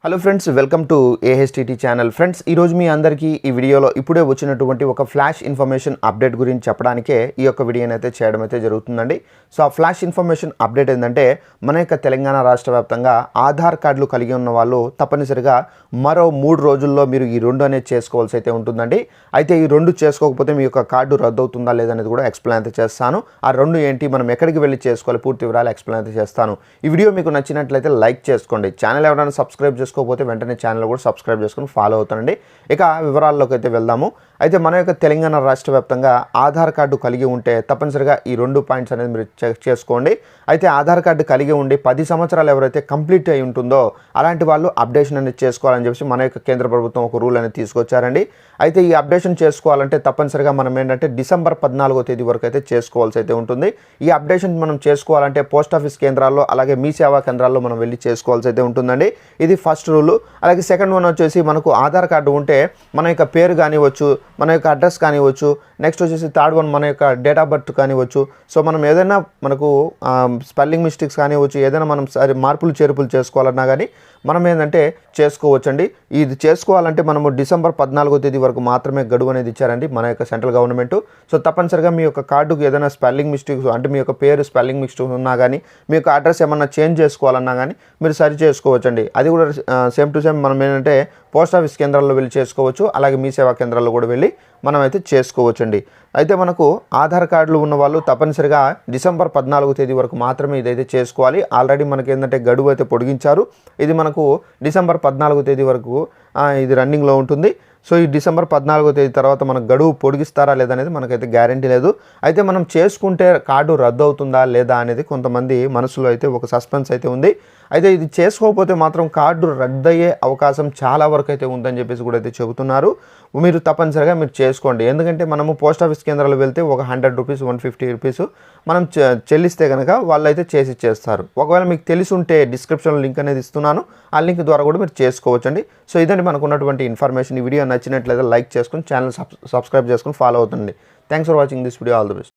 Hello friends, welcome to AHTT channel. Friends, ఈరోజు మీ అందరికీ ఈ వీడియోలో ఇప్పుడే వచ్చినటువంటి ఒక ఫ్లాష్ ఇన్ఫర్మేషన్ అప్డేట్ గురించి చెప్పడానికే ఈ యొక్క వీడియోని అయితే చేయడం అయితే జరుగుతుందండి. సో ఆ ఫ్లాష్ ఇన్ఫర్మేషన్ అప్డేట్ ఏంటంటే, మన యొక్క తెలంగాణ రాష్ట్ర వ్యాప్తంగా ఆధార్ కార్డులు కలిగి ఉన్న వాళ్ళు తప్పనిసరిగా మరో 3 రోజుల్లో మీరు ఈ 2 అనేది చేసుకోవాల్సి అయితే ఉంటుందండి. అయితే ఈ 2 చేసుకోకపోతే మీ యొక్క కార్డు రద్దు అవుతుందా లేదనేది కూడా ఎక్స్ప్లెయిన్ అయితే చేస్తాను. ఆ 2 ఏంటి, మనం ఎక్కడికి వెళ్ళి చేసుకోవాలి, పూర్తి వివరాలు ఎక్స్ప్లెయిన్ అయితే చేస్తాను. ఈ వీడియో మీకు నచ్చినట్లయితే లైక్ చేసుకోండి. ఛానల్ ఎవరైనా సబ్స్క్రైబ్ చేసుకోకపోతే వెంటనే ఛానల్ కూడా సబ్స్క్రైబ్ చేసుకుని ఫాలో అవుతానండి. ఇక వివరాల్లోకి అయితే వెళ్దాము. అయితే మన యొక్క తెలంగాణ రాష్ట్ర వ్యాప్తంగా ఆధార్ కార్డు కలిగి ఉంటే తప్పనిసరిగా ఈ 2 పాయింట్స్ అనేది మీరు చెక్ చేసుకోండి. అయితే ఆధార్ కార్డు కలిగి ఉండి 10 సంవత్సరాలు ఎవరైతే కంప్లీట్ అయి ఉంటుందో అలాంటి వాళ్ళు అప్డేషన్ అనేది చేసుకోవాలని చెప్పి మన యొక్క కేంద్ర ప్రభుత్వం ఒక రూల్ అనేది తీసుకొచ్చారండి. అయితే ఈ అప్డేషన్ చేసుకోవాలంటే తప్పనిసరిగా మనం ఏంటంటే డిసెంబర్ 14వ తేదీ వరకు అయితే చేసుకోవాల్సి అయితే ఉంటుంది. ఈ అప్డేషన్ మనం చేసుకోవాలంటే పోస్ట్ ఆఫీస్ కేంద్రాల్లో అలాగే మీ సేవా కేంద్రాల్లో మనం వెళ్ళి చేసుకోవాల్సి అయితే ఉంటుందండి. ఇది ఫస్ట్ రూలు. అలాగే సెకండ్ వన్ వచ్చేసి, మనకు ఆధార్ కార్డు ఉంటే మన యొక్క పేరు కానివ్వచ్చు, మన యొక్క అడ్రస్ కానివ్వచ్చు, నెక్స్ట్ వచ్చేసి థర్డ్ వన్ మన యొక్క డేట్ ఆఫ్ బర్త్ కానివ్వచ్చు. సో మనం ఏదైనా మనకు స్పెల్లింగ్ మిస్టేక్స్ కానివ్వచ్చు, ఏదైనా మనం మార్పులు చేర్పులు చేసుకోవాలన్నా కానీ మనం ఏంటంటే చేసుకోవచ్చండి. ఇది చేసుకోవాలంటే మనము డిసెంబర్ 14వ తేదీ వరకు మాత్రమే గడువు అనేది ఇచ్చారండి మన యొక్క సెంట్రల్ గవర్నమెంట్. సో తప్పనిసరిగా మీ యొక్క కార్డుకు ఏదైనా స్పెల్లింగ్ మిస్టేక్స్ అంటే మీ యొక్క పేరు స్పెల్లింగ్ మిస్టేక్స్ ఉన్నా కానీ, మీ యొక్క అడ్రస్ ఏమన్నా చేంజ్ చేసుకోవాలన్నా కానీ మీరు సరి చేసుకోవచ్చండి. అది కూడా సేమ్ టు సేమ్ మనం ఏంటంటే పోస్ట్ ఆఫీస్ కేంద్రాల్లో వెళ్ళి చేసుకోవచ్చు, అలాగే మీ సేవా కేంద్రాల్లో కూడా వెళ్ళి మనం అయితే చేసుకోవచ్చండి. అయితే మనకు ఆధార్ కార్డులు ఉన్న వాళ్ళు తప్పనిసరిగా డిసెంబర్ 14వ తేదీ వరకు మాత్రమే ఇదైతే చేసుకోవాలి. ఆల్రెడీ మనకి ఏంటంటే గడువు అయితే పొడిగించారు. ఇది మనకు డిసెంబర్ 14వ తేదీ వరకు ఇది రన్నింగ్లో ఉంటుంది. సో ఈ డిసెంబర్ 14వ తేదీ తర్వాత మనకు గడువు పొడిగిస్తారా లేదనేది మనకైతే గ్యారంటీ లేదు. అయితే మనం చేసుకుంటే కార్డు రద్దు అవుతుందా లేదా అనేది కొంతమంది మనసులో అయితే ఒక సస్పెన్స్ అయితే ఉంది. అయితే ఇది చేసుకోకపోతే మాత్రం కార్డు రద్దయ్యే అవకాశం చాలా వరకు అయితే ఉందని చెప్పేసి కూడా అయితే చెబుతున్నారు. మీరు తప్పనిసరిగా మీరు చేసుకోండి. ఎందుకంటే మనము పోస్ట్ ఆఫీస్ కేంద్రాలు వెళ్తే ఒక 100 రూపీస్ 150 రూపీస్ మనం చెల్లిస్తే కనుక వాళ్ళు అయితే చేసి ఇచ్చేస్తారు. ఒకవేళ మీకు తెలిసి ఉంటే డిస్క్రిప్షన్లో లింక్ అనేది ఇస్తున్నాను, ఆ లింక్ ద్వారా కూడా మీరు చేసుకోవచ్చండి. సో ఇదండి మనకు ఉన్నటువంటి ఇన్ఫర్మేషన్. ఈ వీడియో నచ్చినట్లయితే లైక్ చేసుకుని ఛానల్ సబ్స్క్రైబ్ చేసుకుని ఫాలో అవుతుంది. Thanks for watching this video. All the best.